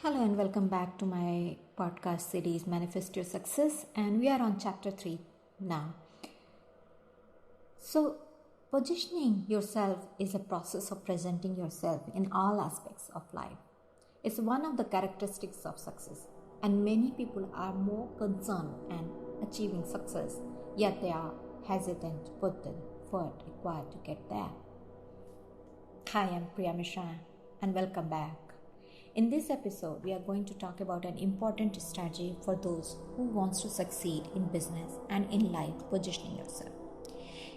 Hello and welcome back to my podcast series Manifest Your Success, and we are on chapter 3 now. So, positioning yourself is a process of presenting yourself in all aspects of life. It's one of the characteristics of success, and many people are more concerned in achieving success, yet they are hesitant to put the effort required to get there. Hi, I'm Priya Mishra and welcome back. In this episode, we are going to talk about an important strategy for those who wants to succeed in business and in life, positioning yourself.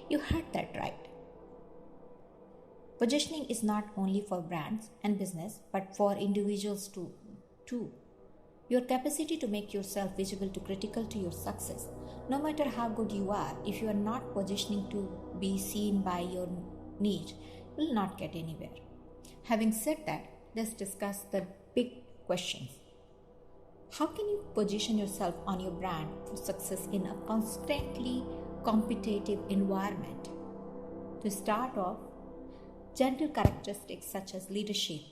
You heard that right. Positioning is not only for brands and business, but for individuals too. Your capacity to make yourself visible to critical to your success. No matter how good you are, if you are not positioning to be seen by your niche, you will not get anywhere. Having said that, let's discuss the big questions. How can you position yourself on your brand for success in a constantly competitive environment? To start off, gentle characteristics such as leadership,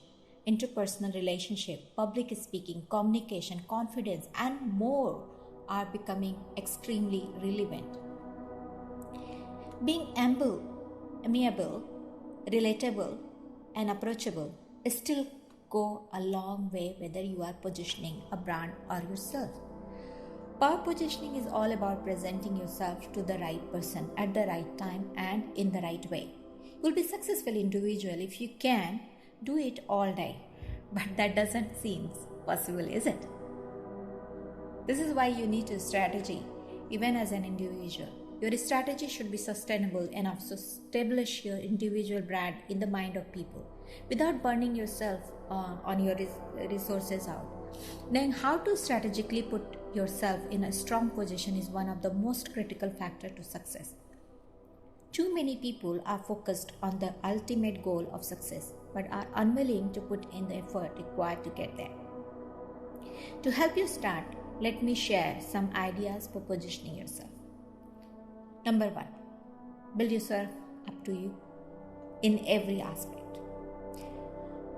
interpersonal relationship, public speaking, communication, confidence, and more are becoming extremely relevant. Being amiable, relatable, and approachable still go a long way whether you are positioning a brand or yourself. Power positioning is all about presenting yourself to the right person at the right time and in the right way. You'll be successful individual if you can do it all day, but that doesn't seem possible, is it? This is why you need a strategy even as an individual. Your strategy should be sustainable enough to establish your individual brand in the mind of people without burning yourself on your resources out. Knowing how to strategically put yourself in a strong position is one of the most critical factors to success. Too many people are focused on the ultimate goal of success but are unwilling to put in the effort required to get there. To help you start, let me share some ideas for positioning yourself. Number 1, build yourself up to you in every aspect.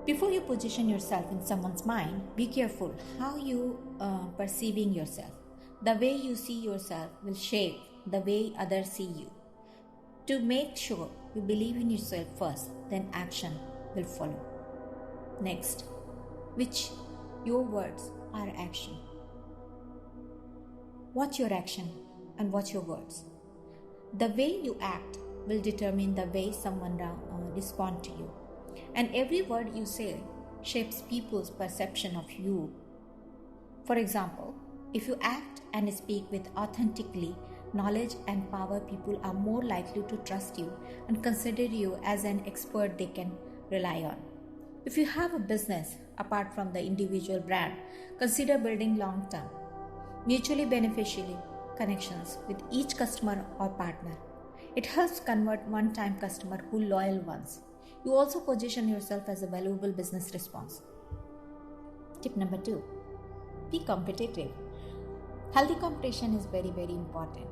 Before you position yourself in someone's mind, be careful how you perceiving yourself. The way you see yourself will shape the way others see you. To make sure you believe in yourself first, then action will follow. Next, which your words are action. What's your action and what's your words? The way you act will determine the way someone responds to you. And every word you say shapes people's perception of you. For example, if you act and speak with authentically knowledge and power, people are more likely to trust you and consider you as an expert they can rely on. If you have a business apart from the individual brand, consider building long-term, mutually beneficial connections with each customer or partner. It helps convert one-time customer who loyal ones. You also position yourself as a valuable business response. Tip number 2, be competitive. Healthy competition is very, very important.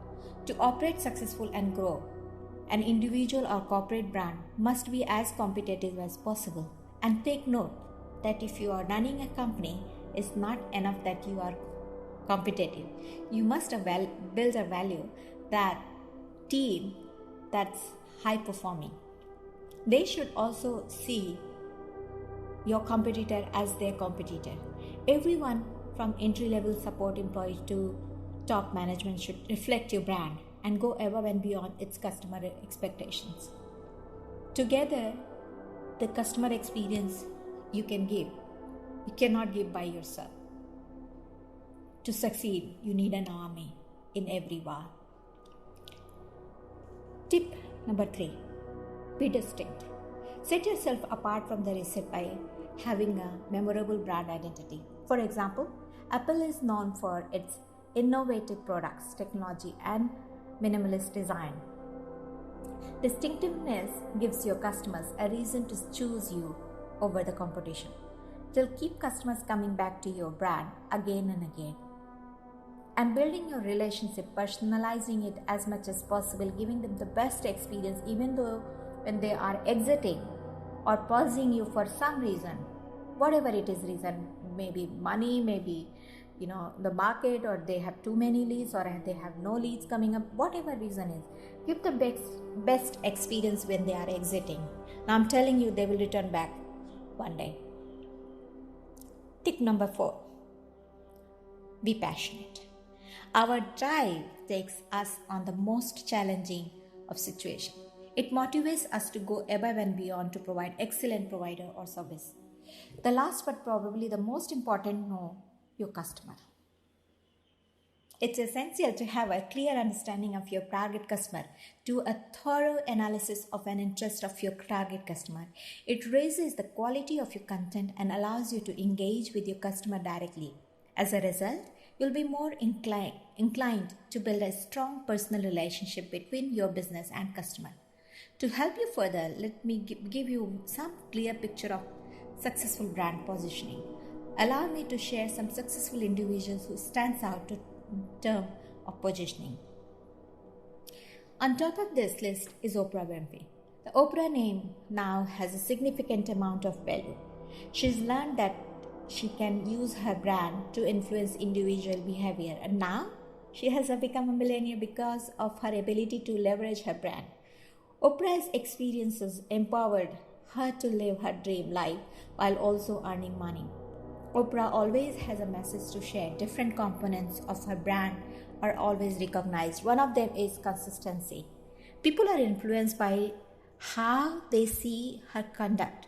To operate successful and grow, an individual or corporate brand must be as competitive as possible. And take note that if you are running a company, it's not enough that you are competitive. You must build a value that team that's high performing. They should also see your competitor as their competitor. Everyone from entry-level support employee to top management should reflect your brand and go above and beyond its customer expectations. Together, the customer experience you can give, you cannot give by yourself. To succeed, you need an army in every war. Tip number 3, be distinct. Set yourself apart from the rest by having a memorable brand identity. For example, Apple is known for its innovative products, technology, and minimalist design. Distinctiveness gives your customers a reason to choose you over the competition. It will keep customers coming back to your brand again and again. And building your relationship, personalizing it as much as possible, giving them the best experience even though when they are exiting or pausing you for some reason, whatever it is reason, maybe money, maybe the market, or they have too many leads, or they have no leads coming up, whatever reason is, give the best experience when they are exiting. Now I'm telling you, they will return back one day. Tip number 4, be passionate. Our drive takes us on the most challenging of situations. It motivates us to go above and beyond to provide excellent provider or service. The last but probably the most important, know your customer. It's essential to have a clear understanding of your target customer. Do a thorough analysis of an interest of your target customer. It raises the quality of your content and allows you to engage with your customer directly. As a result, you'll be more inclined to build a strong personal relationship between your business and customer. To help you further, let me give you some clear picture of successful brand positioning. Allow me to share some successful individuals who stands out in terms of positioning. On top of this list is Oprah Winfrey. The Oprah name now has a significant amount of value. She's learned that she can use her brand to influence individual behavior, and now she has become a millionaire because of her ability to leverage her brand. Oprah's experiences empowered her to live her dream life while also earning money. Oprah always has a message to share. Different components of her brand are always recognized. One of them is consistency. People are influenced by how they see her conduct,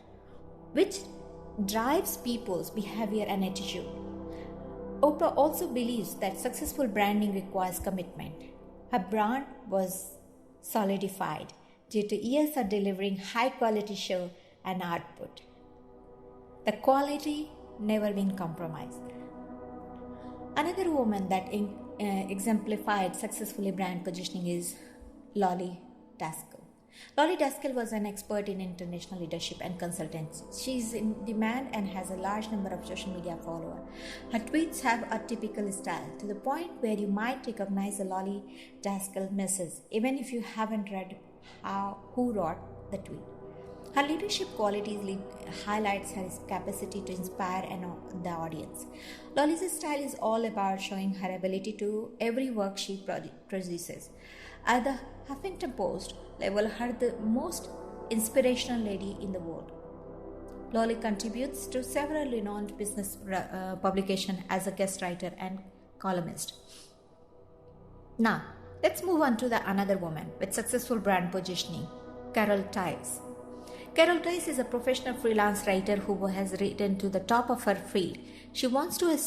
which drives people's behavior and attitude. Oprah also believes that successful branding requires commitment. Her brand was solidified due to years of delivering high-quality show and output. The quality never been compromised. Another woman that exemplified successfully brand positioning is Lolly Daskal. Lolly Daskal was an expert in international leadership and consultancy. She is in demand and has a large number of social media followers. Her tweets have a typical style, to the point where you might recognize the Lolly Daskal message, even if you haven't read who wrote the tweet. Her leadership qualities highlights her capacity to inspire the audience. Lolly's style is all about showing her ability to every work she produces. At the Huffington Post, label her the most inspirational lady in the world. Lolly contributes to several renowned business publications as a guest writer and columnist. Now, let's move on to another woman with successful brand positioning, Carol Tice. Carol Tice is a professional freelance writer who has written to the top of her field. She wants to have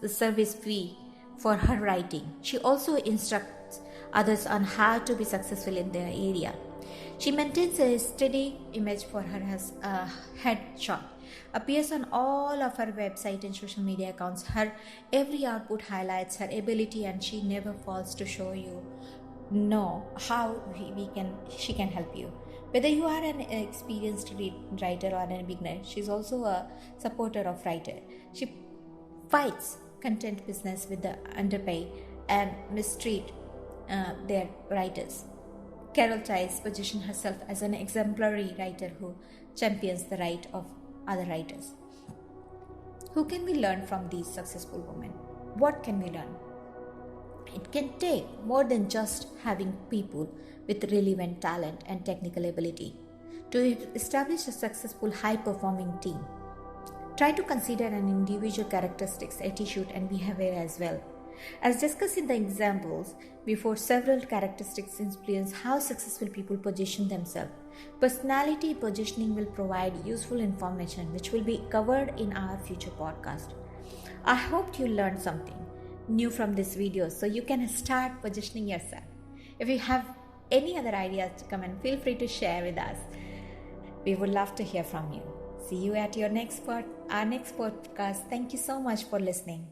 a service fee for her writing. She also instructs others on how to be successful in their area. She maintains a steady image for her headshot, appears on all of her website and social media accounts. Her every output highlights her ability, and she never fails to show you how she can help you. Whether you are an experienced writer or a beginner, she's also a supporter of writer. She fights content business with the underpay and mistreat their writers. Carol Tice positions herself as an exemplary writer who champions the right of other writers. Who can we learn from these successful women? What can we learn? It can take more than just having people with relevant talent and technical ability to establish a successful high-performing team. Try to consider an individual characteristics, attitude, and behavior as well. As discussed in the examples before, several characteristics influence how successful people position themselves. Personality positioning will provide useful information which will be covered in our future podcast. I hope you learned something new from this video so you can start positioning yourself. If you have any other ideas to come, and feel free to share with us. We would love to hear from you. See you at our next podcast. Thank you so much for listening.